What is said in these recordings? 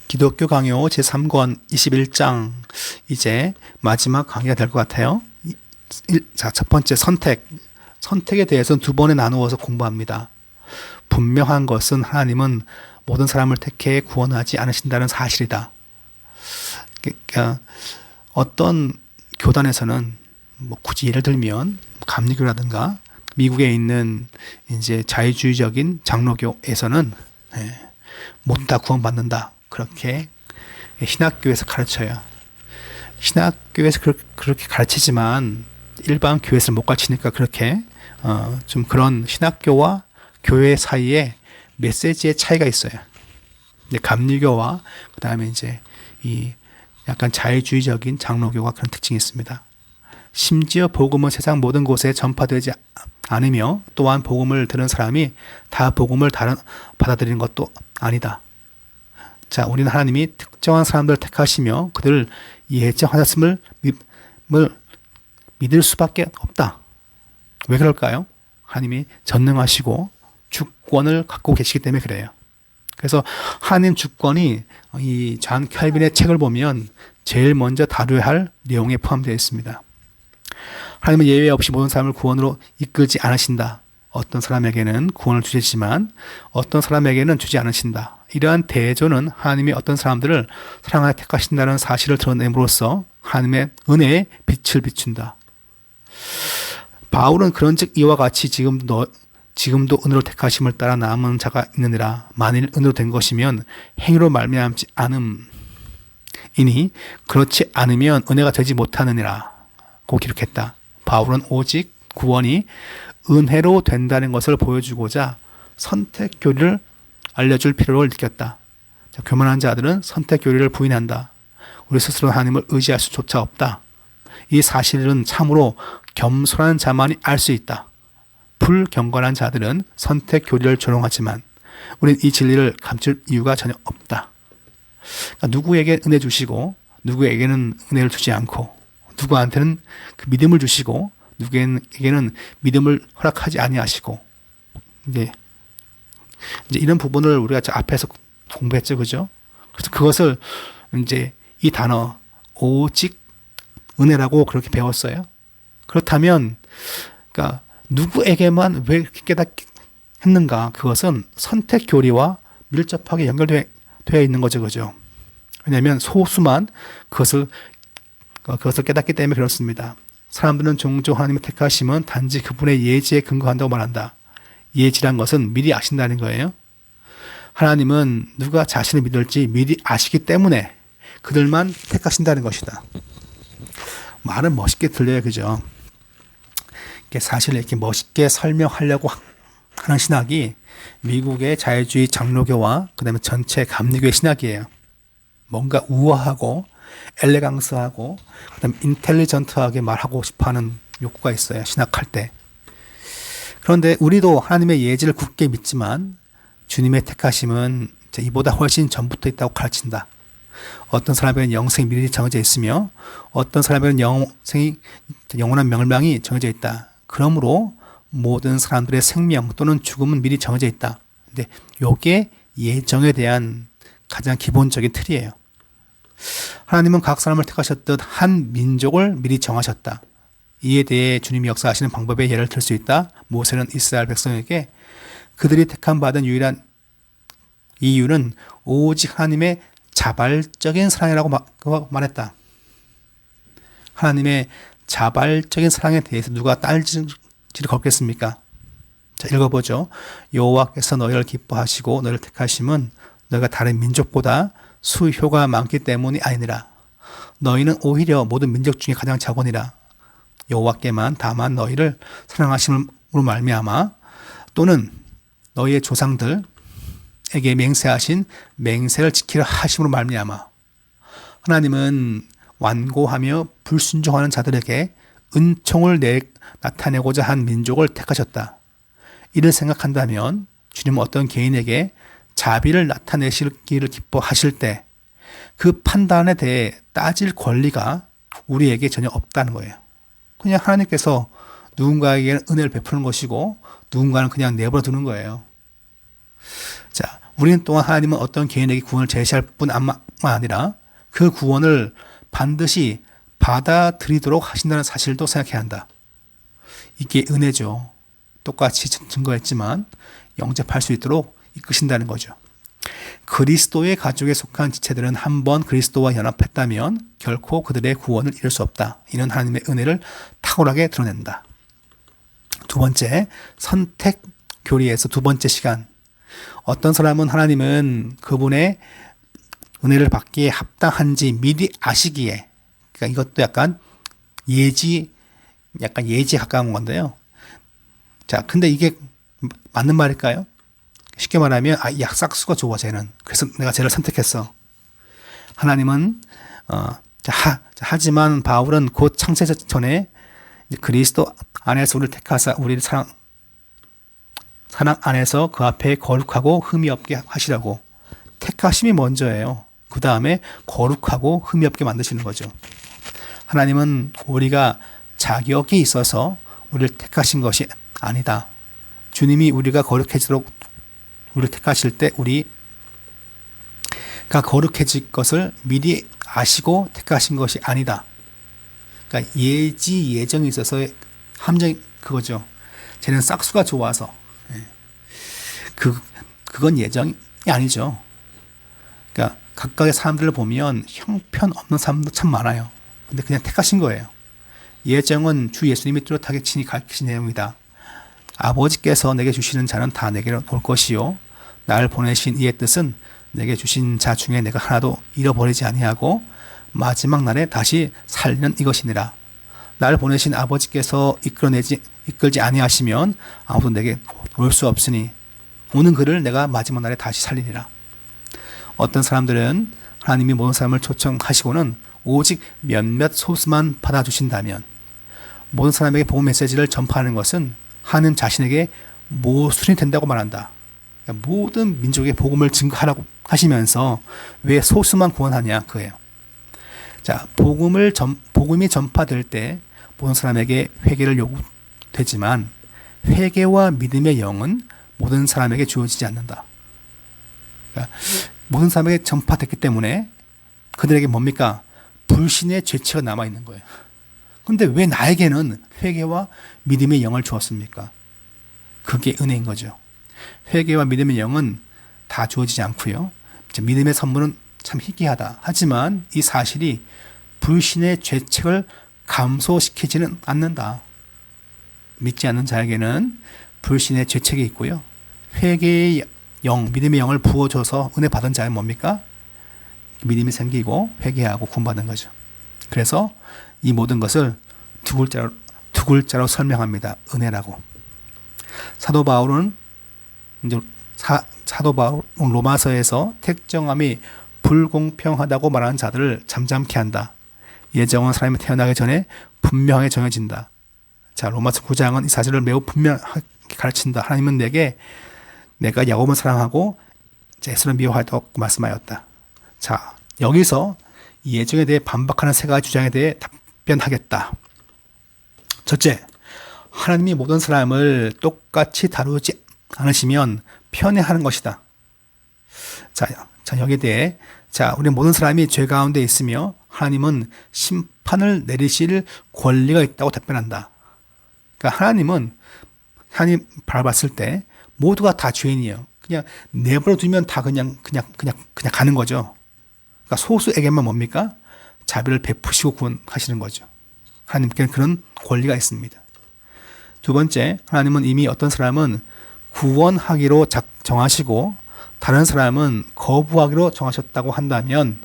기독교 강요 제3권 21장 이제 마지막 강의가 될 것 같아요. 자, 첫 번째 선택에 대해서는 두 번에 나누어서 공부합니다. 분명한 것은 하나님은 모든 사람을 택해 구원하지 않으신다는 사실이다. 그러니까 어떤 교단에서는 뭐 굳이 예를 들면 감리교라든가 미국에 있는 이제 자유주의적인 장로교에서는 모두 다 구원받는다. 그렇게 신학교에서 가르쳐요. 신학교에서 그렇게 가르치지만 일반 교회에서 못 가르치니까 그렇게 좀 그런 신학교와 교회 사이에 메시지의 차이가 있어요. 근데 감리교와 그 다음에 이제 이 약간 자유주의적인 장로교가 그런 특징이 있습니다. 심지어 복음은 세상 모든 곳에 전파되지 않으며 또한 복음을 들은 사람이 다 복음을 받아들이는 것도 아니다. 자, 우리는 하나님이 특정한 사람들을 택하시며 그들을 예정하셨음을 믿을 수밖에 없다. 왜 그럴까요? 하나님이 전능하시고 주권을 갖고 계시기 때문에 그래요. 그래서 하나님 주권이 이 존 켈빈의 책을 보면 제일 먼저 다루어야 할 내용에 포함되어 있습니다. 하나님은 예외 없이 모든 사람을 구원으로 이끌지 않으신다. 어떤 사람에게는 구원을 주시지만 어떤 사람에게는 주지 않으신다. 이러한 대조는 하나님이 어떤 사람들을 사랑하여 택하신다는 사실을 드러냄으로써 하나님의 은혜에 빛을 비춘다. 바울은 그런즉 이와 같이 지금도 은혜로 택하심을 따라 남은 자가 있느니라. 만일 은혜로 된 것이면 행위로 말미암지 않음이니 그렇지 않으면 은혜가 되지 못하느니라 고 기록했다. 바울은 오직 구원이 은혜로 된다는 것을 보여주고자 선택 교리를 알려줄 필요를 느꼈다. 자, 교만한 자들은 선택 교리를 부인한다. 우리 스스로 하나님을 의지할 수조차 없다. 이 사실은 참으로 겸손한 자만이 알 수 있다. 불경건한 자들은 선택 교리를 조롱하지만 우리는 이 진리를 감출 이유가 전혀 없다. 그러니까 누구에게 은혜 주시고 누구에게는 은혜를 주지 않고 누구한테는 그 믿음을 주시고 누구에게는 믿음을 허락하지 아니하시고 이제 이런 부분을 우리가 앞에서 공부했죠, 그죠? 그래서 그것을 이제 이 단어 오직 은혜라고 그렇게 배웠어요. 그렇다면, 그러니까 누구에게만 왜 이렇게 깨닫게 했는가? 그것은 선택 교리와 밀접하게 연결되어 있는 거죠, 그죠? 왜냐하면 소수만 그것을 깨닫기 때문에 그렇습니다. 사람들은 종종 하나님의 택하심은 단지 그분의 예지에 근거한다고 말한다. 예지란 것은 미리 아신다는 거예요. 하나님은 누가 자신을 믿을지 미리 아시기 때문에 그들만 택하신다는 것이다. 말은 멋있게 들려요, 그죠? 사실 이렇게 멋있게 설명하려고 하는 신학이 미국의 자유주의 장로교와 그 다음에 전체 감리교의 신학이에요. 뭔가 우아하고 엘레강스하고 그 다음에 인텔리전트하게 말하고 싶어하는 욕구가 있어요, 신학할 때. 그런데 우리도 하나님의 예지를 굳게 믿지만 주님의 택하심은 이보다 훨씬 전부터 있다고 가르친다. 어떤 사람에게는 영생이 미리 정해져 있으며 어떤 사람에게는 영원한 멸망이 정해져 있다. 그러므로 모든 사람들의 생명 또는 죽음은 미리 정해져 있다. 근데 이게 예정에 대한 가장 기본적인 틀이에요. 하나님은 각 사람을 택하셨듯 한 민족을 미리 정하셨다. 이에 대해 주님이 역사하시는 방법의 예를 들 수 있다. 모세는 이스라엘 백성에게 그들이 택함 받은 유일한 이유는 오직 하나님의 자발적인 사랑이라고 말했다. 하나님의 자발적인 사랑에 대해서 누가 딸지를 걸겠습니까? 자, 읽어보죠. 여호와께서 너희를 기뻐하시고 너희를 택하심은 너희가 다른 민족보다 수효가 많기 때문이 아니니라. 너희는 오히려 모든 민족 중에 가장 작으니라. 여호와께만 다만 너희를 사랑하심으로 말미암아 또는 너희의 조상들에게 맹세하신 맹세를 지키려 하심으로 말미암아. 하나님은 완고하며 불순종하는 자들에게 은총을 나타내고자 한 민족을 택하셨다. 이를 생각한다면 주님은 어떤 개인에게 자비를 나타내시기를 기뻐하실 때 그 판단에 대해 따질 권리가 우리에게 전혀 없다는 거예요. 그냥 하나님께서 누군가에게 은혜를 베푸는 것이고 누군가는 그냥 내버려 두는 거예요. 자, 우리는 또한 하나님은 어떤 개인에게 구원을 제시할 뿐만 아니라 그 구원을 반드시 받아들이도록 하신다는 사실도 생각해야 한다. 이게 은혜죠. 똑같이 증거했지만 영접할 수 있도록 이끄신다는 거죠. 그리스도의 가족에 속한 지체들은 한번 그리스도와 연합했다면 결코 그들의 구원을 잃을 수 없다. 이는 하나님의 은혜를 탁월하게 드러낸다. 두 번째, 선택 교리에서 두 번째 시간. 어떤 사람은 하나님은 그분의 은혜를 받기에 합당한지 미리 아시기에, 그러니까 이것도 약간 예지에 가까운 건데요. 자, 근데 이게 맞는 말일까요? 쉽게 말하면, 싹수가 좋아, 쟤는. 그래서 내가 쟤를 선택했어. 하나님은, 하지만 바울은 곧 창세 전에 그리스도 안에서 우리를 택하사 우리를 사랑 안에서 그 앞에 거룩하고 흠이 없게 하시라고. 택하심이 먼저예요. 그 다음에 거룩하고 흠이 없게 만드시는 거죠. 하나님은 우리가 자격이 있어서 우리를 택하신 것이 아니다. 주님이 우리가 거룩해지도록 우리를 택하실 때 우리가 거룩해질 것을 미리 아시고 택하신 것이 아니다. 그러니까 예정이 있어서의 함정이 그거죠. 쟤는 싹수가 좋아서. 그건 예정이 아니죠. 그러니까 각각의 사람들을 보면 형편없는 사람도 참 많아요. 근데 그냥 택하신 거예요. 예정은 주 예수님이 뚜렷하게 친히 가르치신 내용이다. 아버지께서 내게 주시는 자는 다 내게로 올 것이요 나를 보내신 이의 뜻은 내게 주신 자 중에 내가 하나도 잃어버리지 아니하고 마지막 날에 다시 살리는 이것이니라. 나를 보내신 아버지께서 이끌지 아니하시면 아무도 내게 올 수 없으니 오는 그를 내가 마지막 날에 다시 살리리라. 어떤 사람들은 하나님이 모든 사람을 초청하시고는 오직 몇몇 소수만 받아주신다면 모든 사람에게 복음 메시지를 전파하는 것은 하나님 자신에게 모순이 된다고 말한다. 그러니까 모든 민족의 복음을 증거하라고 하시면서 왜 소수만 구원하냐 그예요. 자, 복음이 전파될 때 모든 사람에게 회개를 요구되지만 회개와 믿음의 영은 모든 사람에게 주어지지 않는다. 그러니까 모든 사람에게 전파됐기 때문에 그들에게 뭡니까? 불신의 죄체가 남아있는 거예요. 근데 왜 나에게는 회개와 믿음의 영을 주었습니까? 그게 은혜인 거죠. 회개와 믿음의 영은 다 주어지지 않고요. 믿음의 선물은 참 희귀하다. 하지만 이 사실이 불신의 죄책을 감소시키지는 않는다. 믿지 않는 자에게는 불신의 죄책이 있고요. 회개의 영, 믿음의 영을 부어줘서 은혜 받은 자는 뭡니까? 믿음이 생기고 회개하고 구원받는 거죠. 그래서 이 모든 것을 두 글자로 설명합니다. 은혜라고. 사도 바울은 로마서에서 택정함이 불공평하다고 말하는 자들을 잠잠케 한다. 예정은 사람이 태어나기 전에 분명하게 정해진다. 자, 로마서 9장은 이 사실을 매우 분명하게 가르친다. 하나님은 내가 야곱을 사랑하고 에서를 미워하다고 말씀하였다. 자, 여기서 이 예정에 대해 반박하는 세 가지 주장에 대해 답변하겠다. 첫째, 하나님이 모든 사람을 똑같이 다루지 않으시면 편애하는 것이다. 자, 여기에 대해 우리 모든 사람이 죄 가운데 있으며 하나님은 심판을 내리실 권리가 있다고 답변한다. 그러니까 하나님 바라봤을 때 모두가 다 죄인이에요. 그냥 내버려 두면 다 그냥 가는 거죠. 그러니까 소수에게만 뭡니까? 자비를 베푸시고 구원하시는 거죠. 하나님께는 그런 권리가 있습니다. 두 번째, 하나님은 이미 어떤 사람은 구원하기로 정하시고 다른 사람은 거부하기로 정하셨다고 한다면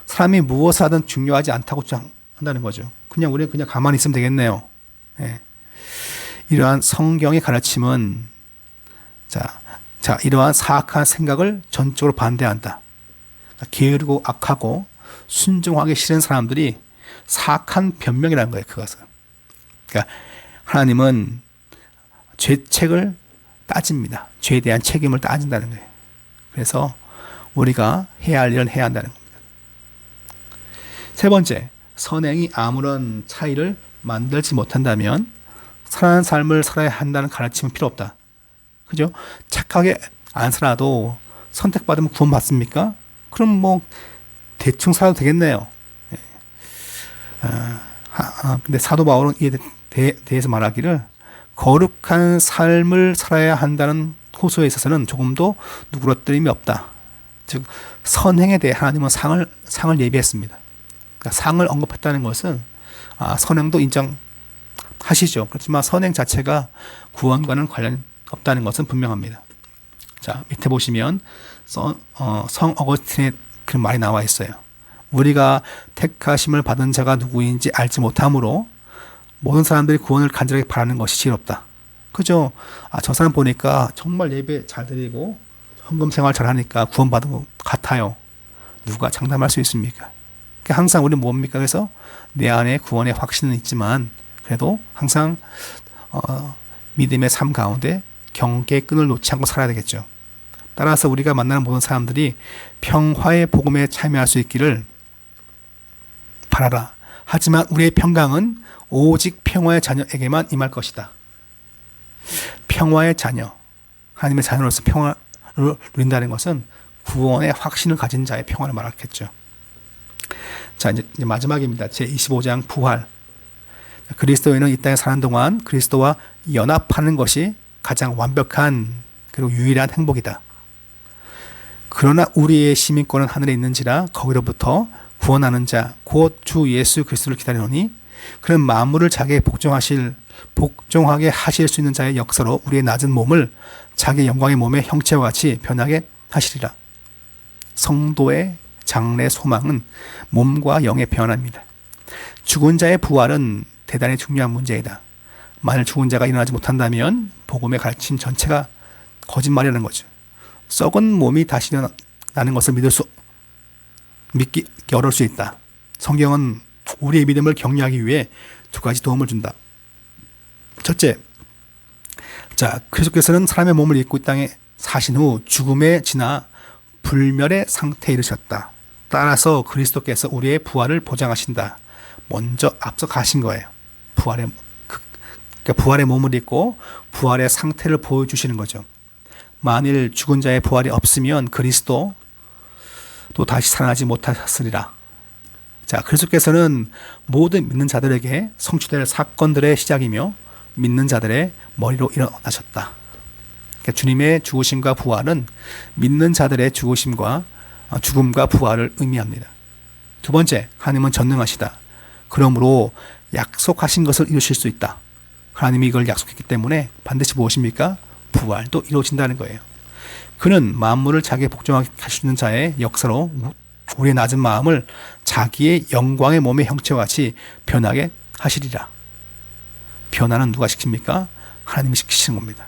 사람이 무엇을 하든 중요하지 않다고 주장한다는 거죠. 우리는 그냥 가만히 있으면 되겠네요. 네. 이러한 성경의 가르침은 이러한 사악한 생각을 전적으로 반대한다. 게으르고 악하고 순종하기 싫은 사람들이 사악한 변명이라는 거예요. 그것은. 그러니까 하나님은 죄책을 따집니다. 죄에 대한 책임을 따진다는 거예요. 그래서 우리가 해야 할 일을 해야 한다는 겁니다. 세 번째, 선행이 아무런 차이를 만들지 못한다면 선한 삶을 살아야 한다는 가르침은 필요 없다. 그죠? 착하게 안 살아도 선택받으면 구원받습니까? 그럼 뭐 대충 살아도 되겠네요. 근데 사도 바울은 이에 대해서 말하기를 거룩한 삶을 살아야 한다는 호소에 있어서는 조금도 누그러뜨림이 없다. 즉 선행에 대해 하나님은 상을 예비했습니다. 그러니까 상을 언급했다는 것은 선행도 인정하시죠. 그렇지만 선행 자체가 구원과는 관련이 없다는 것은 분명합니다. 자, 밑에 보시면 성 어거스틴의 그런 말이 나와 있어요. 우리가 택하심을 받은 자가 누구인지 알지 못함으로 모든 사람들이 구원을 간절하게 바라는 것이 지혜롭다. 그죠? 저 사람 보니까 정말 예배 잘 드리고 헌금 생활 잘 하니까 구원받은 것 같아요. 누가 장담할 수 있습니까? 그러니까 항상 우리는 뭡니까? 그래서 내 안에 구원의 확신은 있지만 그래도 항상 믿음의 삶 가운데 경계의 끈을 놓지 않고 살아야 되겠죠. 따라서 우리가 만나는 모든 사람들이 평화의 복음에 참여할 수 있기를 바라라. 하지만 우리의 평강은 오직 평화의 자녀에게만 임할 것이다. 평화의 자녀, 하나님의 자녀로서 평화를 누린다는 것은 구원의 확신을 가진 자의 평화를 말하겠죠. 자, 이제 마지막입니다. 제25장 부활. 그리스도인은 이 땅에 사는 동안 그리스도와 연합하는 것이 가장 완벽한 그리고 유일한 행복이다. 그러나 우리의 시민권은 하늘에 있는지라 거기로부터 구원하는 자, 곧 주 예수 그리스도를 기다리노니 그는 만물을 자기에 복종하게 하실 수 있는 자의 역사로 우리의 낮은 몸을 자기 영광의 몸의 형체와 같이 변하게 하시리라. 성도의 장래 소망은 몸과 영의 변화입니다. 죽은 자의 부활은 대단히 중요한 문제이다. 만일 죽은 자가 일어나지 못한다면 복음의 가르침 전체가 거짓말이라는 거죠. 썩은 몸이 다시 일어나는 것을 믿기 어려울 수 있다. 성경은 우리의 믿음을 격려하기 위해 두 가지 도움을 준다. 첫째, 자, 그리스도께서는 사람의 몸을 입고 이 땅에 사신 후 죽음에 지나 불멸의 상태에 이르셨다. 따라서 그리스도께서 우리의 부활을 보장하신다. 먼저 앞서 가신 거예요. 그러니까 부활의 몸을 입고 부활의 상태를 보여주시는 거죠. 만일 죽은 자의 부활이 없으면 그리스도 또 다시 살아나지 못하셨으리라. 자, 그리스도께서는 모든 믿는 자들에게 성취될 사건들의 시작이며 믿는 자들의 머리로 일어나셨다. 그러니까 주님의 죽으심과 부활은 믿는 자들의 죽음과 부활을 의미합니다. 두 번째, 하나님은 전능하시다. 그러므로 약속하신 것을 이루실 수 있다. 하나님이 이걸 약속했기 때문에 반드시 무엇입니까? 부활도 이루어진다는 거예요. 그는 만물을 자기의 복종하게 하시는 자의 역사로 우리의 낮은 마음을 자기의 영광의 몸의 형체와 같이 변하게 하시리라. 변화는 누가 시킵니까? 하나님이 시키시는 겁니다.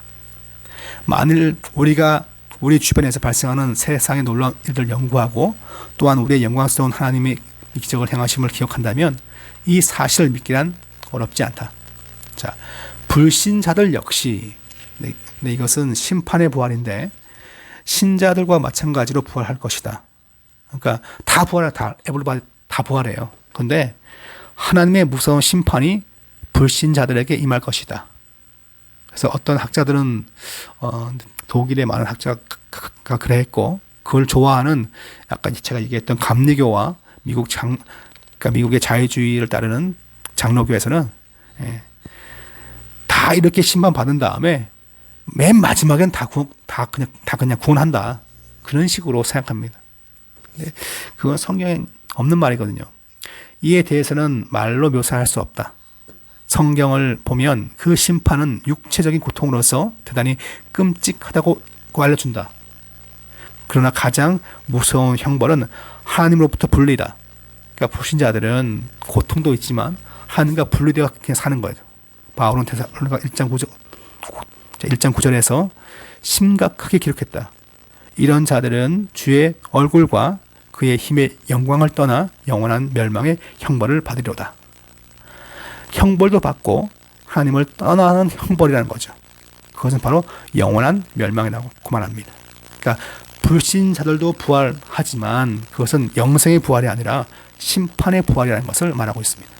만일 우리가 우리 주변에서 발생하는 세상의 놀라운 일들을 연구하고 또한 우리의 영광스러운 하나님의 기적을 행하심을 기억한다면 이 사실을 믿기란 어렵지 않다. 자, 불신자들 역시 이것은 심판의 부활인데 신자들과 마찬가지로 부활할 것이다. 그러니까 다 부활해, 다 부활해요. 그런데 하나님의 무서운 심판이 불신자들에게 임할 것이다. 그래서 어떤 학자들은 독일의 많은 학자가 그래 했고 그걸 좋아하는 약간 제가 얘기했던 감리교와 그러니까 미국의 자유주의를 따르는 장로교에서는 다 이렇게 심판 받은 다음에 맨 마지막엔 다 그냥 구원한다. 그런 식으로 생각합니다. 근데 그건 성경에 없는 말이거든요. 이에 대해서는 말로 묘사할 수 없다. 성경을 보면 그 심판은 육체적인 고통으로서 대단히 끔찍하다고 알려준다. 그러나 가장 무서운 형벌은 하나님으로부터 분리다. 그러니까 불신자들은 고통도 있지만 하나님과 분리되어 그냥 사는 거예요. 바울은 데살로니가 1장 9절에서 심각하게 기록했다. 이런 자들은 주의 얼굴과 그의 힘의 영광을 떠나 영원한 멸망의 형벌을 받으리로다. 형벌도 받고 하나님을 떠나는 형벌이라는 거죠. 그것은 바로 영원한 멸망이라고 말합니다. 그러니까 불신자들도 부활하지만 그것은 영생의 부활이 아니라 심판의 부활이라는 것을 말하고 있습니다.